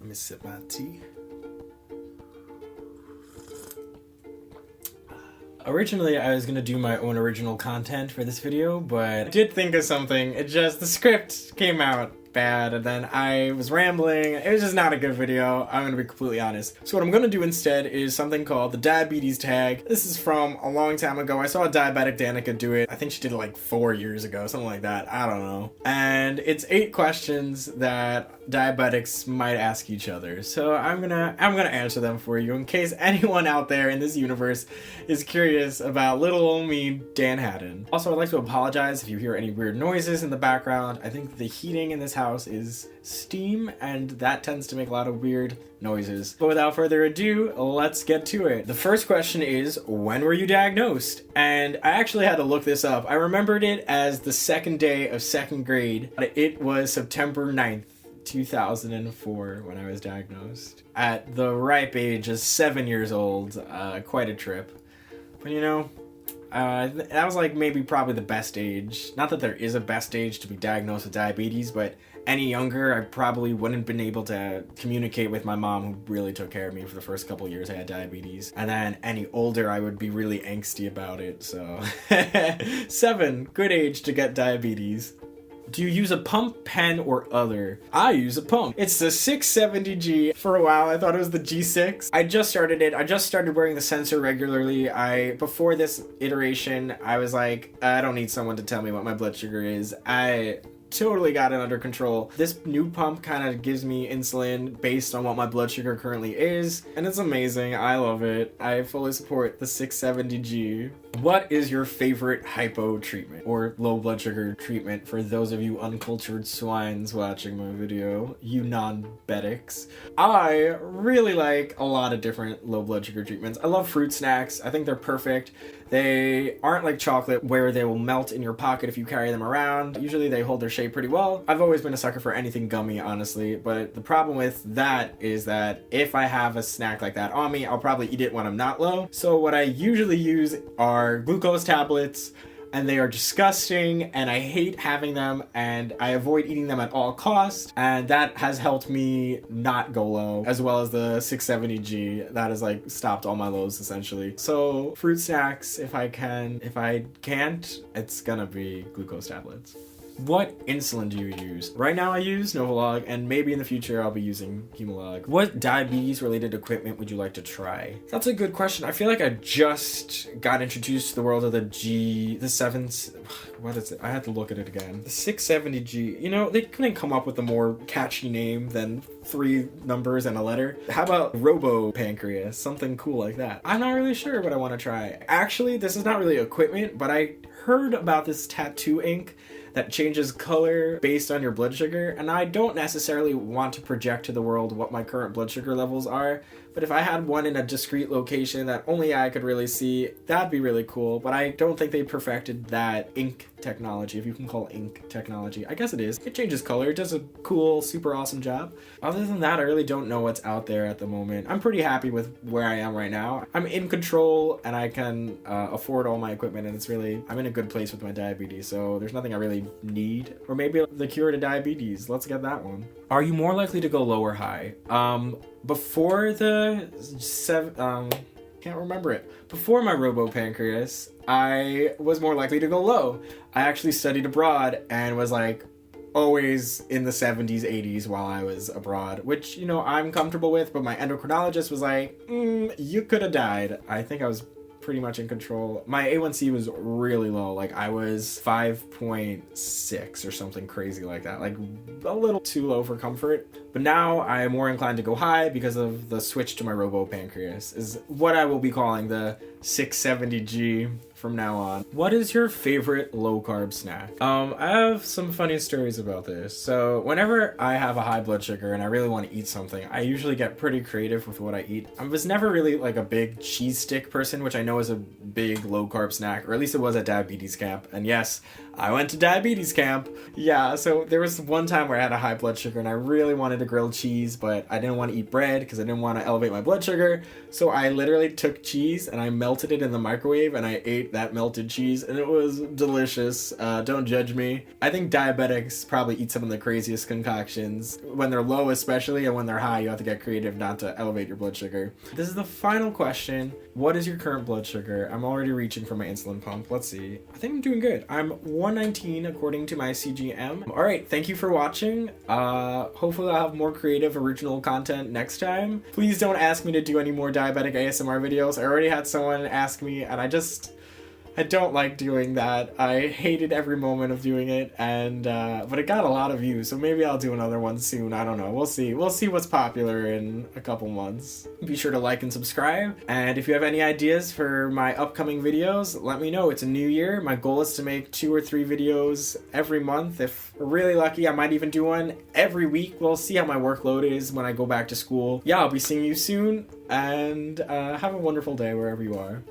me sip my tea. Originally, I was gonna do my own original content for this video, but I did think of something. The script came out bad, and then I was rambling. It was just not a good video, I'm gonna be completely honest. So what I'm gonna do instead is something called the diabetes tag. This is from a long time ago. I saw a diabetic Danica do it. I think she did it like 4 years ago, something like that. I don't know. And it's 8 questions that diabetics might ask each other. So I'm gonna answer them for you in case anyone out there in this universe is curious about little old me, Dan Haddin. Also, I'd like to apologize if you hear any weird noises in the background. I think the heating in this house is steam, and that tends to make a lot of weird noises. But without further ado, let's get to it. The first question is, when were you diagnosed? And I actually had to look this up. I remembered it as the second day of 2nd grade. It was September 9th. 2004 when I was diagnosed. At the ripe age of 7 years old, quite a trip. But you know, that was like probably the best age. Not that there is a best age to be diagnosed with diabetes, but any younger, I probably wouldn't been able to communicate with my mom, who really took care of me for the first couple years I had diabetes. And then any older, I would be really angsty about it. So 7, good age to get diabetes. Do you use a pump, pen, or other? I use a pump. It's the 670G. For a while, I thought it was the G6. I just started it. I just started wearing the sensor regularly. Before this iteration, I was like, I don't need someone to tell me what my blood sugar is. I totally got it under control. This new pump kind of gives me insulin based on what my blood sugar currently is, and it's amazing. I love it. I fully support the 670G. What is your favorite hypo treatment or low blood sugar treatment for those of you uncultured swines watching my video, you non-betics? I really like a lot of different low blood sugar treatments. I love fruit snacks. I think they're perfect. They aren't like chocolate where they will melt in your pocket if you carry them around. Usually they hold their shape pretty well. I've always been a sucker for anything gummy, honestly, but the problem with that is that if I have a snack like that on me, I'll probably eat it when I'm not low. So what I usually use are glucose tablets, and they are disgusting, and I hate having them, and I avoid eating them at all costs, and that has helped me not go low, as well as the 670G. That has like stopped all my lows essentially. So fruit snacks if I can. If I can't, it's gonna be glucose tablets. What insulin do you use? Right now I use Novolog, and maybe in the future I'll be using Humalog. What diabetes-related equipment would you like to try? That's a good question. I feel like I just got introduced to the world of the 7th, what is it? I had to look at it again. The 670G. You know, they couldn't come up with a more catchy name than 3 numbers and a letter. How about Robo Pancreas? Something cool like that. I'm not really sure what I want to try. Actually, this is not really equipment, but I heard about this tattoo ink that changes color based on your blood sugar, and I don't necessarily want to project to the world what my current blood sugar levels are, but if I had one in a discrete location that only I could really see, that'd be really cool. But I don't think they perfected that ink technology, if you can call ink technology. I guess it is. It changes color. It does a cool, super awesome job. Other than that, I really don't know what's out there at the moment. I'm pretty happy with where I am right now. I'm in control, and I can afford all my equipment, and I'm in a good place with my diabetes, so there's nothing I really need. Or maybe the cure to diabetes. Let's get that one. Are you more likely to go low or high? Before can't remember it. Before my robo-pancreas, I was more likely to go low. I actually studied abroad and was like always in the 70s, 80s while I was abroad, which, you know, I'm comfortable with, but my endocrinologist was like, you could have died. I think I was pretty much in control. My A1C was really low. Like I was 5.6 or something crazy like that. Like a little too low for comfort. But now I am more inclined to go high because of the switch to my robo-pancreas, is what I will be calling the 670G from now on. What is your favorite low-carb snack? I have some funny stories about this. So whenever I have a high blood sugar and I really want to eat something, I usually get pretty creative with what I eat. I was never really like a big cheese stick person, which I know is a big low-carb snack, or at least it was at diabetes camp. And yes, I went to diabetes camp. Yeah, so there was one time where I had a high blood sugar and I really wanted a grilled cheese, but I didn't want to eat bread because I didn't want to elevate my blood sugar. So I literally took cheese and I melted it in the microwave and I ate ate that melted cheese, and it was delicious. Don't judge me. I think diabetics probably eat some of the craziest concoctions. When they're low especially, and when they're high, you have to get creative not to elevate your blood sugar. This is the final question. What is your current blood sugar? I'm already reaching for my insulin pump. Let's see. I think I'm doing good. I'm 119 according to my CGM. Alright, thank you for watching. Hopefully I'll have more creative, original content next time. Please don't ask me to do any more diabetic ASMR videos. I already had someone ask me, and I don't like doing that. I hated every moment of doing it, and but it got a lot of views, so maybe I'll do another one soon. I don't know. We'll see. We'll see what's popular in a couple months. Be sure to like and subscribe, and if you have any ideas for my upcoming videos, let me know. It's a new year. My goal is to make 2 or 3 videos every month. If we're really lucky, I might even do one every week. We'll see how my workload is when I go back to school. Yeah, I'll be seeing you soon, and have a wonderful day wherever you are.